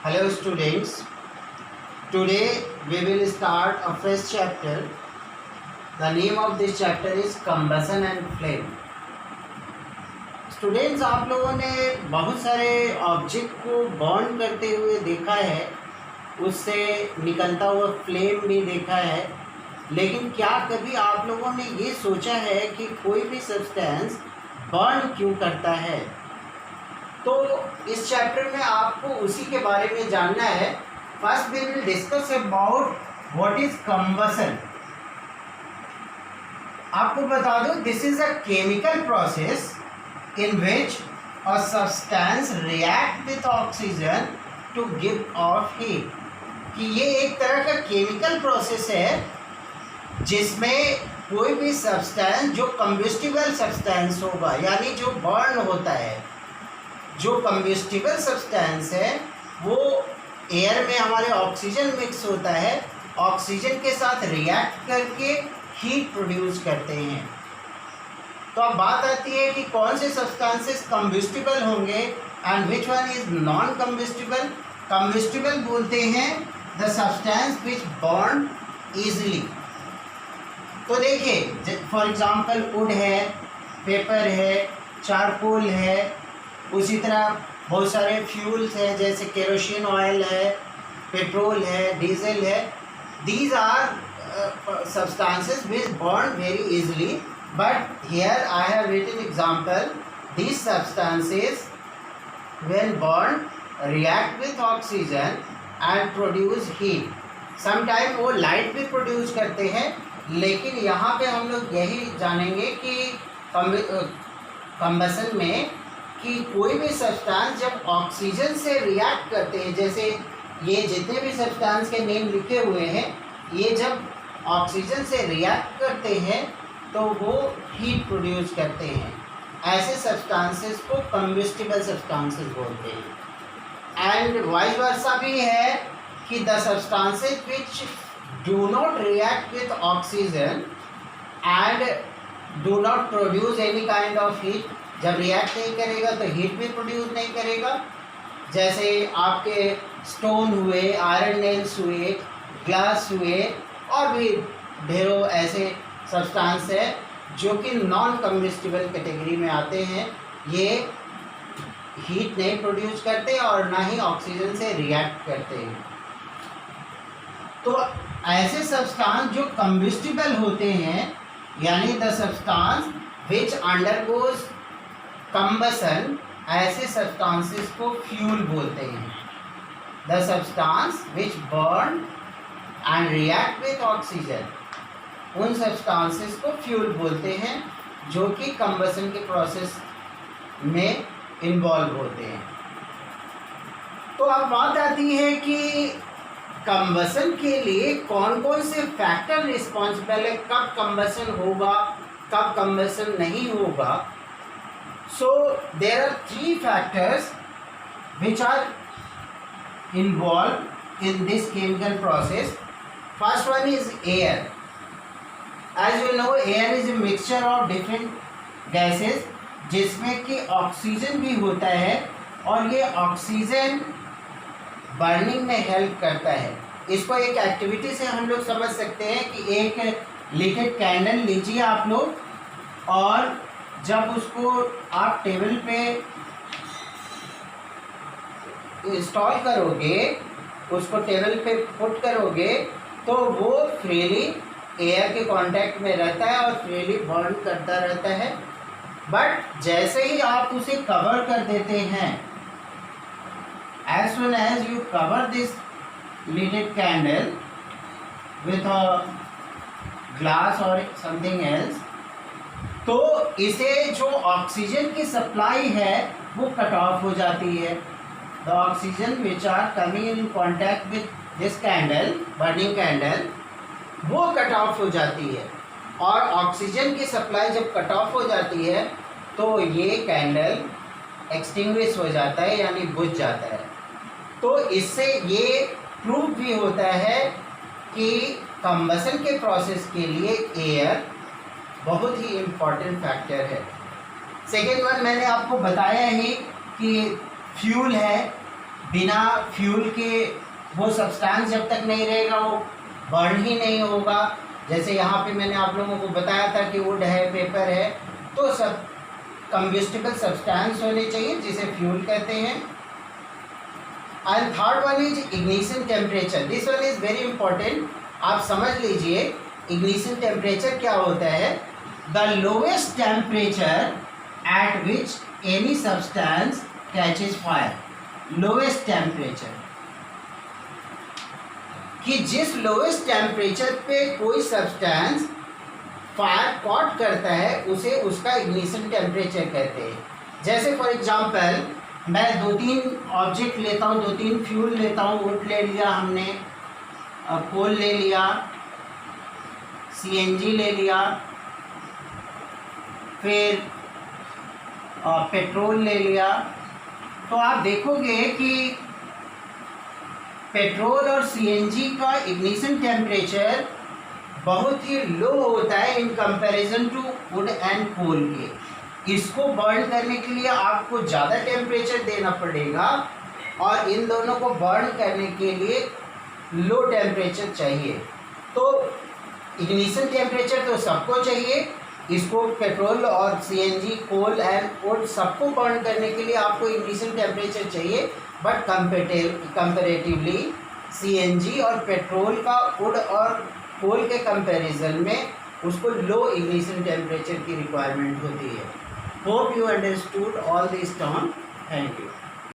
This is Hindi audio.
Hello students, today we will start a fresh chapter. The name of this chapter is combustion and flame. Students, आप लोगों ने बहुत सारे ऑब्जेक्ट को बर्न करते हुए देखा है, उससे निकलता हुआ फ्लेम भी देखा है, लेकिन क्या कभी आप लोगों ने ये सोचा है कि कोई भी सब्सटेंस बर्न क्यों करता है? तो इस चैप्टर में आपको उसी के बारे में जानना है. First we will discuss about what is combustion. आपको बता दो, this is a chemical process in which a substance react with oxygen to give off heat. कि ये एक तरह का केमिकल प्रोसेस है जिसमें कोई भी सब्सटेंस जो कंबस्टिबल सब्सटेंस होगा, यानी जो बर्न होता है, जो कंबस्टिबल सब्सटेंस है वो एयर में हमारे ऑक्सीजन मिक्स होता है, ऑक्सीजन के साथ रिएक्ट करके हीट प्रोड्यूस करते हैं. तो अब बात आती है कि कौन से सब्सटेंसेस कंबस्टिबल होंगे and which one is non combustible. Combustible बोलते हैं the substance which burn easily. तो देखिए, फॉर एग्जांपल वुड है, पेपर है, चारकोल है, उसी तरह बहुत सारे फ्यूल्स हैं जैसे केरोसिन ऑयल है, पेट्रोल है, डीजल है. These are substances which burn very easily, but here I have written example. These substances when burn react with oxygen and produce heat. Sometime वो लाइट भी प्रोड्यूस करते हैं, लेकिन यहाँ पे हम लोग यही जानेंगे कि कंबसन में कि कोई भी सब्सटेंस जब ऑक्सीजन से रिएक्ट करते हैं, जैसे ये जितने भी सब्सटेंस के नेम लिखे हुए हैं, ये जब ऑक्सीजन से रिएक्ट करते हैं तो वो हीट प्रोड्यूस करते हैं. ऐसे सब्सटेंसेस को कंबस्टिबल सब्सटेंसेस बोलते हैं. एंड वाइस वर्सा भी है कि the substances which do not react with oxygen and do not produce any kind of heat. जब रिएक्ट नहीं करेगा तो हीट भी प्रोड्यूस नहीं करेगा. जैसे आपके स्टोन हुए, आयरन नेल्स हुए, ग्लास हुए, और भी ढेरों ऐसे सब्सटेंस है जो कि नॉन कंबस्टिबल कैटेगरी में आते हैं. ये हीट नहीं प्रोड्यूस करते और ना ही ऑक्सीजन से रिएक्ट करते हैं. तो ऐसे सब्सटेंस जो कंबस्टिबल होते हैं, यानी the substance which undergoes combustion, ऐसे सब्सटेंसेस को फ्यूल बोलते हैं. The substance which burn and react with oxygen, उन सब्सटेंसेस को फ्यूल बोलते हैं जो कि कंबसन के प्रोसेस में इन्वॉल्व होते हैं. तो अब बात आती है कि कंबसन के लिए कौन कौन से फैक्टर रिस्पॉन्सिबल है, कब कंबसन होगा, कब कंबसन नहीं होगा. So there are three factors which are involved in this chemical process. First one is air. As you know, air is a mixture of different gases, जिसमें कि ऑक्सीजन भी होता है, और ये ऑक्सीजन बर्निंग में हेल्प करता है. इसको एक एक्टिविटी से हम लोग समझ सकते हैं कि एक लिटिड कैंडल लीजिए आप लोग, और जब उसको आप टेबल पे इंस्टॉल करोगे, उसको टेबल पे पुट करोगे, तो वो फ्रीली एयर के कांटेक्ट में रहता है और फ्रीली बर्न करता रहता है. बट जैसे ही आप उसे कवर कर देते हैं, as soon as you cover this lidded candle with a glass or something else, तो इसे जो ऑक्सीजन की सप्लाई है वो कट ऑफ हो जाती है. The oxygen which are coming in contact with this candle, burning candle, वो कट ऑफ हो जाती है. और ऑक्सीजन की सप्लाई जब कट ऑफ हो जाती है तो ये कैंडल एक्सटिंग्विश हो जाता है, यानी बुझ जाता है. तो इससे ये प्रूव भी होता है कि कंबसन के प्रोसेस के लिए एयर बहुत ही इम्पॉर्टेंट फैक्टर है. सेकेंड वन मैंने आपको बताया ही कि फ्यूल है, बिना फ्यूल के वो सब्सटेंस जब तक नहीं रहेगा वो बर्न ही नहीं होगा। जैसे यहाँ पे मैंने आप लोगों को बताया था कि वुड है, पेपर है, तो सब कंबस्टिबल सब्सटेंस होने चाहिए जिसे फ्यूल कहते हैं। And third one is ignition temperature. This one is very important, आप समझ लीजिए इग्निशन टेम्परेचर क्या होता है। The lowest temperature at which any substance catches fire. Lowest temperature, कि जिस लोवेस्ट टेम्परेचर पे कोई सब्सटेंस फायर कॉट करता है उसे उसका इग्निशन टेम्परेचर कहते हैं। जैसे फॉर एग्जांपल मैं 2-3 ऑब्जेक्ट लेता हूँ, 2-3 फ्यूल लेता हूँ। वुड ले लिया हमने, कोल ले लिया, सीएनजी ले लिया, फिर पेट्रोल ले लिया। तो आप देखोगे कि पेट्रोल और सीएनजी का इग्निशन टेम्परेचर बहुत ही लो होता है in comparison to wood and coal के। इसको बर्न करने के लिए आपको ज़्यादा टेम्परेचर देना पड़ेगा और इन दोनों को बर्न करने के लिए लो टेम्परेचर चाहिए। तो इग्निशन टेम्परेचर तो सबको चाहिए, इसको पेट्रोल और सीएनजी, कोल एंड वुड सबको बर्न करने के लिए आपको इग्निशन टेम्परेचर चाहिए। बट कंपेरेटिवली सीएनजी और पेट्रोल का वुड और कोल के कंपैरिजन में उसको लो इग्निशन टेम्परेचर की रिक्वायरमेंट होती है। Hope you understood all this term. Thank you.